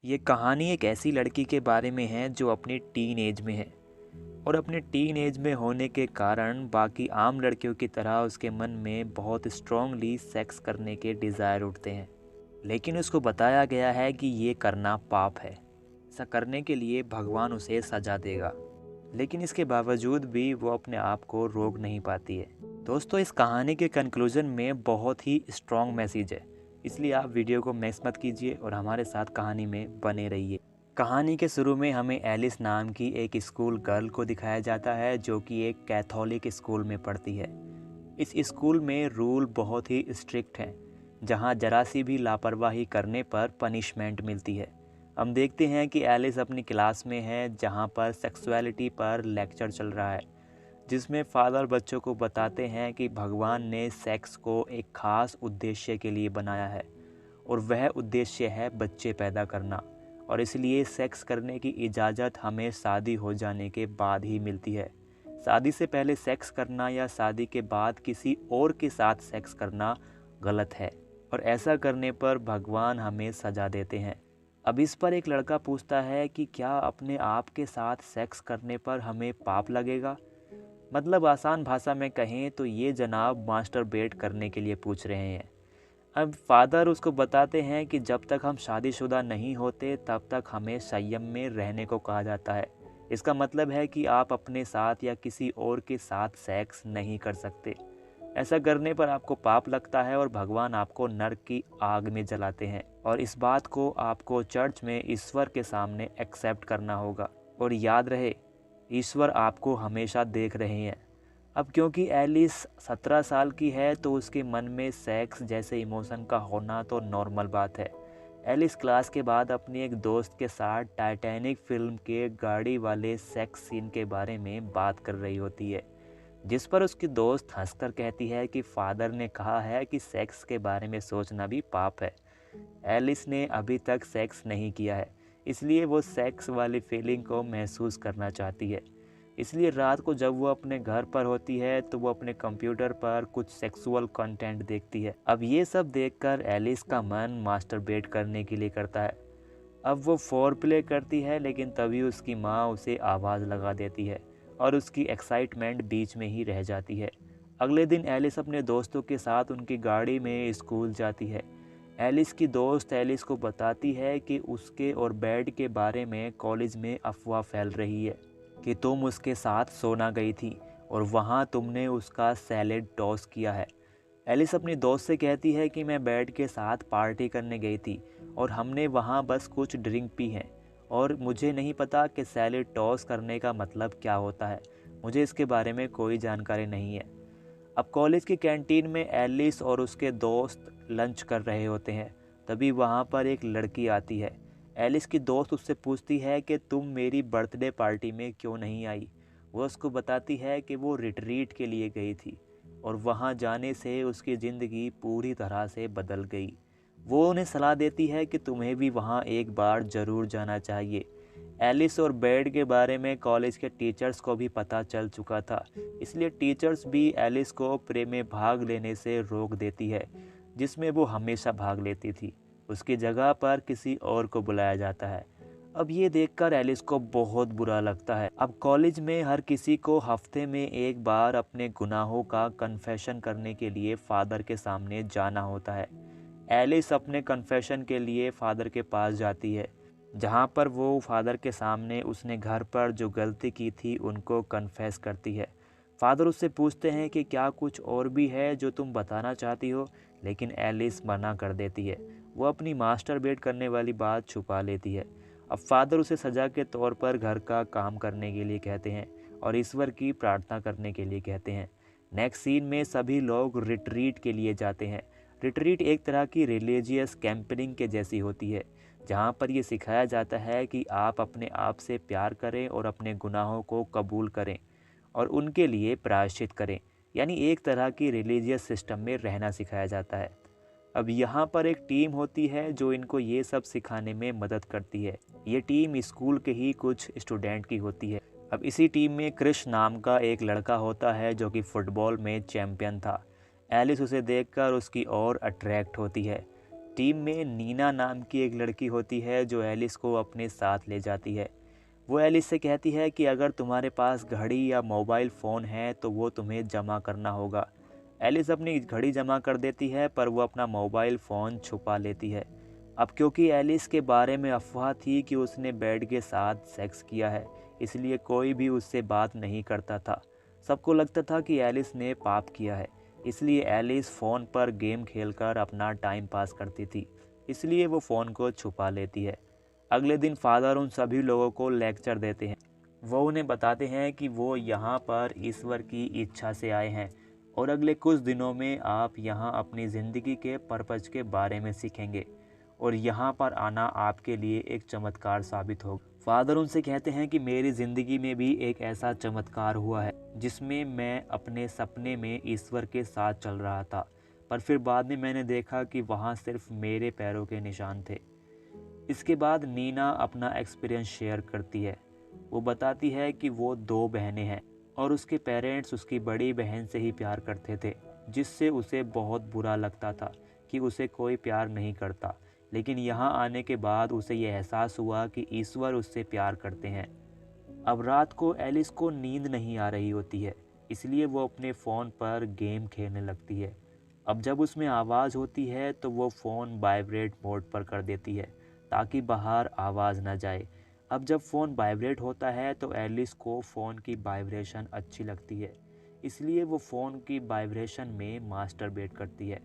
ये कहानी एक ऐसी लड़की के बारे में है जो अपनी टीन एज में है और अपने टीन एज में होने के कारण बाकी आम लड़कियों की तरह उसके मन में बहुत स्ट्रांगली सेक्स करने के डिज़ायर उठते हैं। लेकिन उसको बताया गया है कि ये करना पाप है। ऐसा करने के लिए भगवान उसे सजा देगा, लेकिन इसके बावजूद भी वो अपने आप को रोक नहीं पाती है। दोस्तों, इस कहानी के कंक्लूजन में बहुत ही स्ट्रॉन्ग मैसेज है, इसलिए आप वीडियो को मिस मत कीजिए और हमारे साथ कहानी में बने रहिए। कहानी के शुरू में हमें एलिस नाम की एक स्कूल गर्ल को दिखाया जाता है जो कि एक कैथोलिक स्कूल में पढ़ती है। इस स्कूल में रूल बहुत ही स्ट्रिक्ट हैं, जहां जरा सी भी लापरवाही करने पर पनिशमेंट मिलती है। हम देखते हैं कि एलिस अपनी क्लास में है जहां पर सेक्सुअलिटी पर लेक्चर चल रहा है, जिसमें फादर बच्चों को बताते हैं कि भगवान ने सेक्स को एक खास उद्देश्य के लिए बनाया है और वह उद्देश्य है बच्चे पैदा करना, और इसलिए सेक्स करने की इजाज़त हमें शादी हो जाने के बाद ही मिलती है। शादी से पहले सेक्स करना या शादी के बाद किसी और के साथ सेक्स करना गलत है और ऐसा करने पर भगवान हमें सजा देते हैं। अब इस पर एक लड़का पूछता है कि क्या अपने आप के साथ सेक्स करने पर हमें पाप लगेगा। मतलब आसान भाषा में कहें तो ये जनाब मास्टरबेट करने के लिए पूछ रहे हैं। अब फादर उसको बताते हैं कि जब तक हम शादीशुदा नहीं होते तब तक हमें संयम में रहने को कहा जाता है। इसका मतलब है कि आप अपने साथ या किसी और के साथ सेक्स नहीं कर सकते। ऐसा करने पर आपको पाप लगता है और भगवान आपको नरक की आग में जलाते हैं, और इस बात को आपको चर्च में ईश्वर के सामने एक्सेप्ट करना होगा। और याद रहे, ईश्वर आपको हमेशा देख रहे हैं। अब क्योंकि एलिस 17 साल की है तो उसके मन में सेक्स जैसे इमोशन का होना तो नॉर्मल बात है। एलिस क्लास के बाद अपनी एक दोस्त के साथ टाइटैनिक फिल्म के गाड़ी वाले सेक्स सीन के बारे में बात कर रही होती है, जिस पर उसकी दोस्त हंसकर कहती है कि फादर ने कहा है कि सेक्स के बारे में सोचना भी पाप है। एलिस ने अभी तक सेक्स नहीं किया है, इसलिए वो सेक्स वाली फीलिंग को महसूस करना चाहती है। इसलिए रात को जब वो अपने घर पर होती है तो वो अपने कंप्यूटर पर कुछ सेक्सुअल कंटेंट देखती है। अब ये सब देखकर एलिस का मन मास्टरबेट करने के लिए करता है। अब वो फोर प्ले करती है, लेकिन तभी उसकी माँ उसे आवाज़ लगा देती है और उसकी एक्साइटमेंट बीच में ही रह जाती है। अगले दिन एलिस अपने दोस्तों के साथ उनकी गाड़ी में स्कूल जाती है। एलिस की दोस्त एलिस को बताती है कि उसके और बेड के बारे में कॉलेज में अफवाह फैल रही है कि तुम उसके साथ सोना गई थी और वहाँ तुमने उसका सैलेड टॉस किया है। एलिस अपनी दोस्त से कहती है कि मैं बेड के साथ पार्टी करने गई थी और हमने वहाँ बस कुछ ड्रिंक पी हैं और मुझे नहीं पता कि सैलेड टॉस करने का मतलब क्या होता है। मुझे इसके बारे में कोई जानकारी नहीं है। अब कॉलेज की कैंटीन में एलिस और उसके दोस्त लंच कर रहे होते हैं। तभी वहाँ पर एक लड़की आती है। एलिस की दोस्त उससे पूछती है कि तुम मेरी बर्थडे पार्टी में क्यों नहीं आई। वो उसको बताती है कि वो रिट्रीट के लिए गई थी और वहाँ जाने से उसकी ज़िंदगी पूरी तरह से बदल गई। वो उन्हें सलाह देती है कि तुम्हें भी वहाँ एक बार ज़रूर जाना चाहिए। एलिस और बेड के बारे में कॉलेज के टीचर्स को भी पता चल चुका था, इसलिए टीचर्स भी एलिस को प्रे में भाग लेने से रोक देती है, जिसमें वो हमेशा भाग लेती थी। उसकी जगह पर किसी और को बुलाया जाता है। अब ये देखकर एलिस को बहुत बुरा लगता है। अब कॉलेज में हर किसी को हफ्ते में एक बार अपने गुनाहों का कन्फेशन करने के लिए फादर के सामने जाना होता है। एलिस अपने कन्फेशन के लिए फादर के पास जाती है, जहाँ पर वो फादर के सामने उसने घर पर जो गलती की थी उनको कन्फेस करती है। फादर उससे पूछते हैं कि क्या कुछ और भी है जो तुम बताना चाहती हो, लेकिन एलिस मना कर देती है। वो अपनी मास्टरबेट करने वाली बात छुपा लेती है। अब फादर उसे सज़ा के तौर पर घर का काम करने के लिए कहते हैं और ईश्वर की प्रार्थना करने के लिए कहते हैं। नेक्स्ट सीन में सभी लोग रिट्रीट के लिए जाते हैं। रिट्रीट एक तरह की रिलीजियस कैंपेनिंग के जैसी होती है, जहाँ पर ये सिखाया जाता है कि आप अपने आप से प्यार करें और अपने गुनाहों को कबूल करें और उनके लिए प्रायश्चित करें। यानी एक तरह की रिलीजियस सिस्टम में रहना सिखाया जाता है। अब यहाँ पर एक टीम होती है जो इनको ये सब सिखाने में मदद करती है। ये टीम स्कूल के ही कुछ स्टूडेंट की होती है। अब इसी टीम में क्रिश नाम का एक लड़का होता है जो कि फ़ुटबॉल में चैम्पियन था। एलिस उसे देखकर उसकी ओर अट्रैक्ट होती है। टीम में नीना नाम की एक लड़की होती है जो एलिस को अपने साथ ले जाती है। वो एलिस से कहती है कि अगर तुम्हारे पास घड़ी या मोबाइल फ़ोन है तो वो तुम्हें जमा करना होगा। एलिस अपनी घड़ी जमा कर देती है पर वो अपना मोबाइल फ़ोन छुपा लेती है। अब क्योंकि एलिस के बारे में अफवाह थी कि उसने बेड के साथ सेक्स किया है, इसलिए कोई भी उससे बात नहीं करता था। सबको लगता था कि एलिस ने पाप किया है, इसलिए एलिस फ़ोन पर गेम खेलकर अपना टाइम पास करती थी, इसलिए वो फ़ोन को छुपा लेती है। अगले दिन फादर उन सभी लोगों को लेक्चर देते हैं। वो उन्हें बताते हैं कि वो यहाँ पर ईश्वर की इच्छा से आए हैं और अगले कुछ दिनों में आप यहाँ अपनी ज़िंदगी के पर्पज़ के बारे में सीखेंगे और यहाँ पर आना आपके लिए एक चमत्कार साबित होगा। फादर उनसे कहते हैं कि मेरी ज़िंदगी में भी एक ऐसा चमत्कार हुआ है जिसमें मैं अपने सपने में ईश्वर के साथ चल रहा था, पर फिर बाद में मैंने देखा कि वहाँ सिर्फ मेरे पैरों के निशान थे। इसके बाद नीना अपना एक्सपीरियंस शेयर करती है। वो बताती है कि वो 2 बहनें हैं और उसके पेरेंट्स उसकी बड़ी बहन से ही प्यार करते थे, जिससे उसे बहुत बुरा लगता था कि उसे कोई प्यार नहीं करता। लेकिन यहाँ आने के बाद उसे यह एहसास हुआ कि ईश्वर उससे प्यार करते हैं। अब रात को एलिस को नींद नहीं आ रही होती है, इसलिए वो अपने फ़ोन पर गेम खेलने लगती है। अब जब उसमें आवाज़ होती है तो वो फ़ोन वाइब्रेट मोड पर कर देती है ताकि बाहर आवाज़ ना जाए। अब जब फ़ोन वाइब्रेट होता है तो एलिस को फ़ोन की वाइब्रेशन अच्छी लगती है, इसलिए वो फ़ोन की वाइब्रेशन में मास्टरबेट करती है।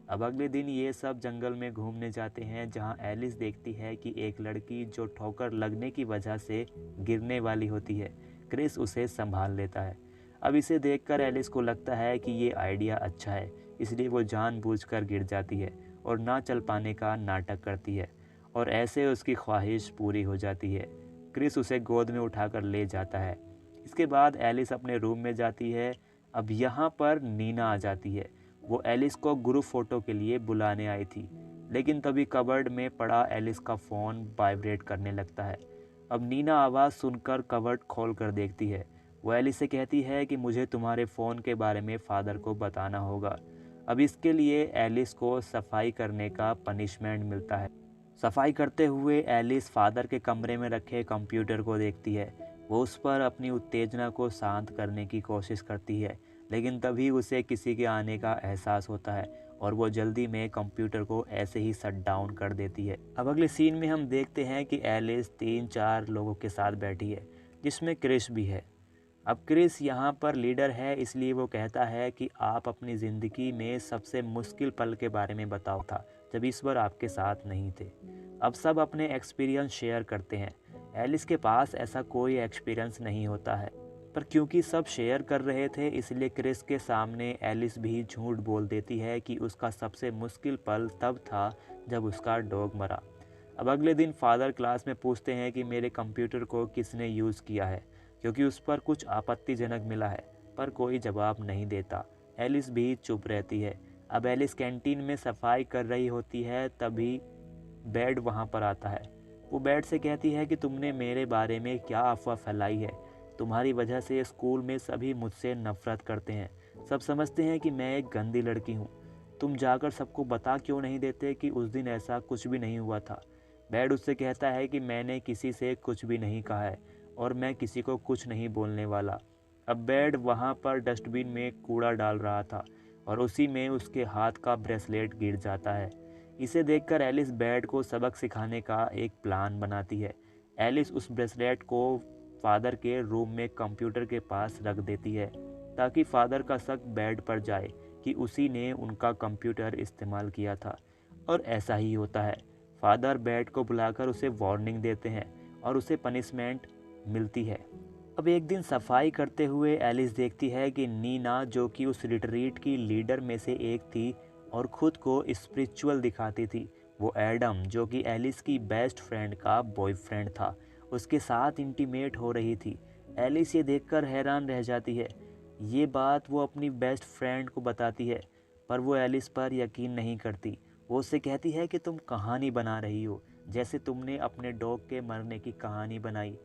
अब अगले दिन ये सब जंगल में घूमने जाते हैं, जहाँ एलिस देखती है कि एक लड़की जो ठोकर लगने की वजह से गिरने वाली होती है, क्रिस उसे संभाल लेता है। अब इसे देखकर एलिस को लगता है कि ये आइडिया अच्छा है, इसलिए वो जानबूझकर गिर जाती है और ना चल पाने का नाटक करती है और ऐसे उसकी ख्वाहिश पूरी हो जाती है। क्रिस उसे गोद में उठाकर ले जाता है। इसके बाद एलिस अपने रूम में जाती है। अब यहाँ पर नीना आ जाती है। वो एलिस को ग्रुप फ़ोटो के लिए बुलाने आई थी, लेकिन तभी कबर्ड में पड़ा एलिस का फ़ोन वाइब्रेट करने लगता है। अब नीना आवाज़ सुनकर कबर्ड खोल कर देखती है। वो एलिस से कहती है कि मुझे तुम्हारे फ़ोन के बारे में फ़ादर को बताना होगा। अब इसके लिए एलिस को सफाई करने का पनिशमेंट मिलता है। सफाई करते हुए एलिस फादर के कमरे में रखे कंप्यूटर को देखती है। वो उस पर अपनी उत्तेजना को शांत करने की कोशिश करती है, लेकिन तभी उसे किसी के आने का एहसास होता है और वो जल्दी में कंप्यूटर को ऐसे ही शट डाउन कर देती है। अब अगले सीन में हम देखते हैं कि एलिस 3-4 लोगों के साथ बैठी है, जिसमें क्रिस भी है। अब क्रिस यहाँ पर लीडर है, इसलिए वो कहता है कि आप अपनी ज़िंदगी में सबसे मुश्किल पल के बारे में बताओ था जब ईश्वर आपके साथ नहीं थे। अब सब अपने एक्सपीरियंस शेयर करते हैं। एलिस के पास ऐसा कोई एक्सपीरियंस नहीं होता है, पर क्योंकि सब शेयर कर रहे थे इसलिए क्रिस के सामने एलिस भी झूठ बोल देती है कि उसका सबसे मुश्किल पल तब था जब उसका डॉग मरा। अब अगले दिन फादर क्लास में पूछते हैं कि मेरे कंप्यूटर को किसने यूज़ किया है, क्योंकि उस पर कुछ आपत्तिजनक मिला है, पर कोई जवाब नहीं देता। एलिस भी चुप रहती है। अब एलिस कैंटीन में सफाई कर रही होती है, तभी बेड वहाँ पर आता है। वो बेड से कहती है कि तुमने मेरे बारे में क्या अफवाह फैलाई है। तुम्हारी वजह से स्कूल में सभी मुझसे नफरत करते हैं। सब समझते हैं कि मैं एक गंदी लड़की हूँ। तुम जाकर सबको बता क्यों नहीं देते कि उस दिन ऐसा कुछ भी नहीं हुआ था। बेड उससे कहता है कि मैंने किसी से कुछ भी नहीं कहा है और मैं किसी को कुछ नहीं बोलने वाला। अब बेड वहाँ पर डस्टबिन में कूड़ा डाल रहा था और उसी में उसके हाथ का ब्रेसलेट गिर जाता है। इसे देखकर एलिस बेड को सबक सिखाने का एक प्लान बनाती है। एलिस उस ब्रेसलेट को फादर के रूम में कंप्यूटर के पास रख देती है ताकि फादर का शक बेड पर जाए कि उसी ने उनका कंप्यूटर इस्तेमाल किया था। और ऐसा ही होता है। फादर बेड को बुलाकर उसे वार्निंग देते हैं और उसे पनिशमेंट मिलती है। अब एक दिन सफाई करते हुए एलिस देखती है कि नीना, जो कि उस रिट्रीट की लीडर में से एक थी और ख़ुद को स्पिरिचुअल दिखाती थी, वो एडम, जो कि एलिस की बेस्ट फ्रेंड का बॉयफ्रेंड था, उसके साथ इंटीमेट हो रही थी। एलिस ये देखकर हैरान रह जाती है। ये बात वो अपनी बेस्ट फ्रेंड को बताती है, पर वो एलिस पर यकीन नहीं करती। वो उससे कहती है कि तुम कहानी बना रही हो, जैसे तुमने अपने डॉग के मरने की कहानी बनाई।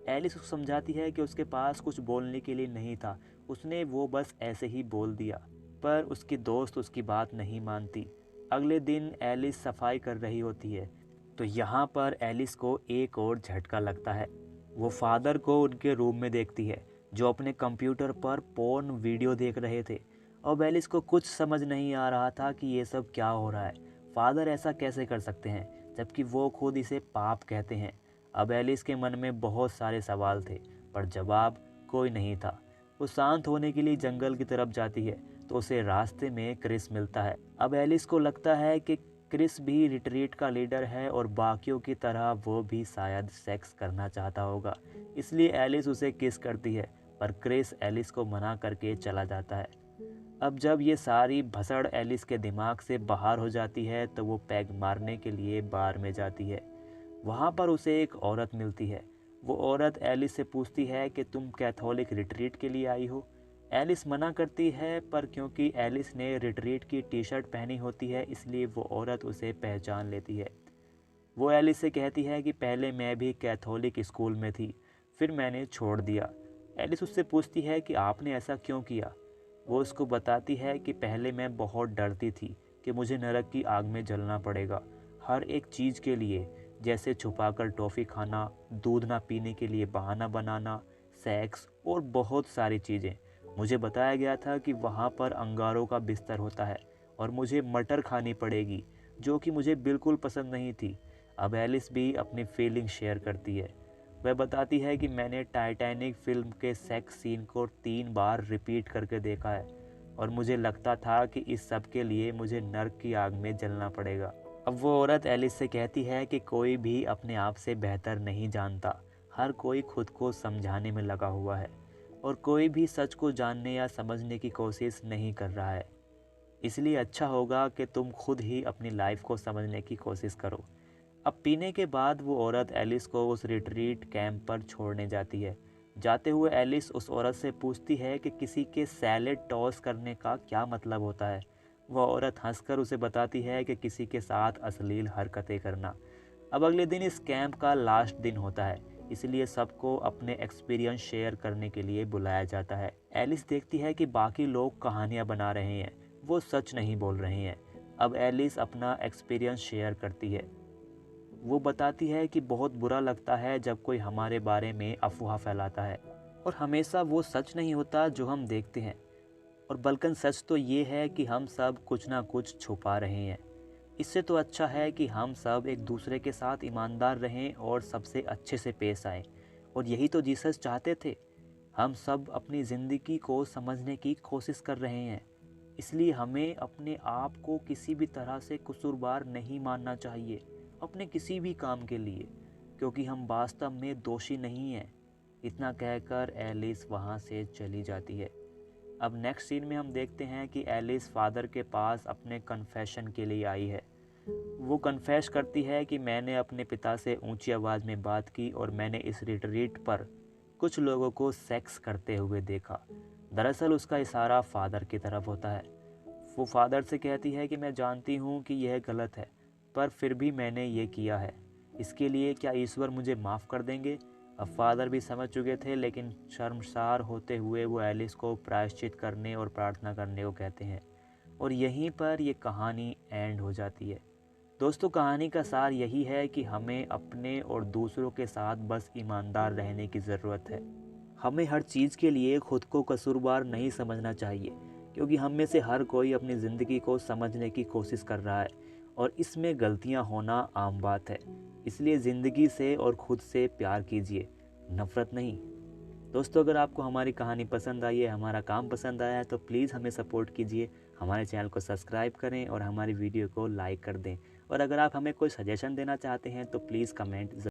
एलिस उसको समझाती है कि उसके पास कुछ बोलने के लिए नहीं था, उसने वो बस ऐसे ही बोल दिया, पर उसकी दोस्त उसकी बात नहीं मानती। अगले दिन एलिस सफाई कर रही होती है तो यहाँ पर एलिस को एक और झटका लगता है। वो फादर को उनके रूम में देखती है जो अपने कंप्यूटर पर पोर्न वीडियो देख रहे थे। अब एलिस को कुछ समझ नहीं आ रहा था कि ये सब क्या हो रहा है। फादर ऐसा कैसे कर सकते हैं जबकि वो खुद इसे पाप कहते हैं। अब एलिस के मन में बहुत सारे सवाल थे पर जवाब कोई नहीं था। वो शांत होने के लिए जंगल की तरफ जाती है तो उसे रास्ते में क्रिस मिलता है। अब एलिस को लगता है कि क्रिस भी रिट्रीट का लीडर है और बाकियों की तरह वो भी शायद सेक्स करना चाहता होगा, इसलिए एलिस उसे किस करती है पर क्रिस एलिस को मना करके चला जाता है। अब जब ये सारी भसड़ एलिस के दिमाग से बाहर हो जाती है तो वो पैग मारने के लिए बार में जाती है। वहाँ पर उसे एक औरत मिलती है। वो औरत एलिस से पूछती है कि तुम कैथोलिक रिट्रीट के लिए आई हो। एलिस मना करती है पर क्योंकि एलिस ने रिट्रीट की टी शर्ट पहनी होती है इसलिए वो औरत उसे पहचान लेती है। वो एलिस से कहती है कि पहले मैं भी कैथोलिक स्कूल में थी, फिर मैंने छोड़ दिया। एलिस उससे पूछती है कि आपने ऐसा क्यों किया। वो उसको बताती है कि पहले मैं बहुत डरती थी कि मुझे नरक की आग में जलना पड़ेगा हर एक चीज़ के लिए, जैसे छुपाकर टॉफ़ी खाना, दूध ना पीने के लिए बहाना बनाना, सेक्स और बहुत सारी चीज़ें। मुझे बताया गया था कि वहाँ पर अंगारों का बिस्तर होता है और मुझे मटर खानी पड़ेगी जो कि मुझे बिल्कुल पसंद नहीं थी। अब एलिस भी अपनी फीलिंग शेयर करती है। वह बताती है कि मैंने टाइटैनिक फिल्म के सेक्स सीन को 3 बार रिपीट करके देखा है और मुझे लगता था कि इस सब के लिए मुझे नर्क की आग में जलना पड़ेगा। अब वो औरत एलिस से कहती है कि कोई भी अपने आप से बेहतर नहीं जानता, हर कोई खुद को समझाने में लगा हुआ है और कोई भी सच को जानने या समझने की कोशिश नहीं कर रहा है। इसलिए अच्छा होगा कि तुम खुद ही अपनी लाइफ को समझने की कोशिश करो। अब पीने के बाद वो औरत एलिस को उस रिट्रीट कैंप पर छोड़ने जाती है। जाते हुए एलिस उस औरत से पूछती है कि किसी के सैलेड टॉस करने का क्या मतलब होता है। वह औरत हंसकर उसे बताती है कि किसी के साथ अश्लील हरकतें करना। अब अगले दिन इस कैंप का लास्ट दिन होता है, इसलिए सबको अपने एक्सपीरियंस शेयर करने के लिए बुलाया जाता है। एलिस देखती है कि बाकी लोग कहानियाँ बना रहे हैं, वो सच नहीं बोल रहे हैं। अब एलिस अपना एक्सपीरियंस शेयर करती है। वो बताती है कि बहुत बुरा लगता है जब कोई हमारे बारे में अफवाह फैलाता है और हमेशा वो सच नहीं होता जो हम देखते हैं, और बल्कि सच तो ये है कि हम सब कुछ ना कुछ छुपा रहे हैं। इससे तो अच्छा है कि हम सब एक दूसरे के साथ ईमानदार रहें और सबसे अच्छे से पेश आएं, और यही तो जीसस चाहते थे। हम सब अपनी ज़िंदगी को समझने की कोशिश कर रहे हैं, इसलिए हमें अपने आप को किसी भी तरह से कसूरवार नहीं मानना चाहिए अपने किसी भी काम के लिए, क्योंकि हम वास्तव में दोषी नहीं हैं। इतना कहकर एलिस वहाँ से चली जाती है। अब नेक्स्ट सीन में हम देखते हैं कि एलिस फादर के पास अपने कन्फेशन के लिए आई है। वो कन्फेस करती है कि मैंने अपने पिता से ऊंची आवाज़ में बात की और मैंने इस रिट्रीट पर कुछ लोगों को सेक्स करते हुए देखा। दरअसल उसका इशारा फादर की तरफ होता है। वो फादर से कहती है कि मैं जानती हूँ कि यह गलत है, पर फिर भी मैंने ये किया है। इसके लिए क्या ईश्वर मुझे माफ़ कर देंगे? अब फादर भी समझ चुके थे, लेकिन शर्मसार होते हुए वो एलिस को प्रायश्चित करने और प्रार्थना करने को कहते हैं, और यहीं पर ये कहानी एंड हो जाती है। दोस्तों, कहानी का सार यही है कि हमें अपने और दूसरों के साथ बस ईमानदार रहने की ज़रूरत है। हमें हर चीज़ के लिए खुद को कसूरवार नहीं समझना चाहिए, क्योंकि हम में से हर कोई अपनी ज़िंदगी को समझने की कोशिश कर रहा है और इसमें गलतियां होना आम बात है। इसलिए ज़िंदगी से और खुद से प्यार कीजिए, नफ़रत नहीं। दोस्तों, अगर आपको हमारी कहानी पसंद आई है, हमारा काम पसंद आया है, तो प्लीज़ हमें सपोर्ट कीजिए, हमारे चैनल को सब्सक्राइब करें और हमारी वीडियो को लाइक कर दें। और अगर आप हमें कोई सजेशन देना चाहते हैं तो प्लीज़ कमेंट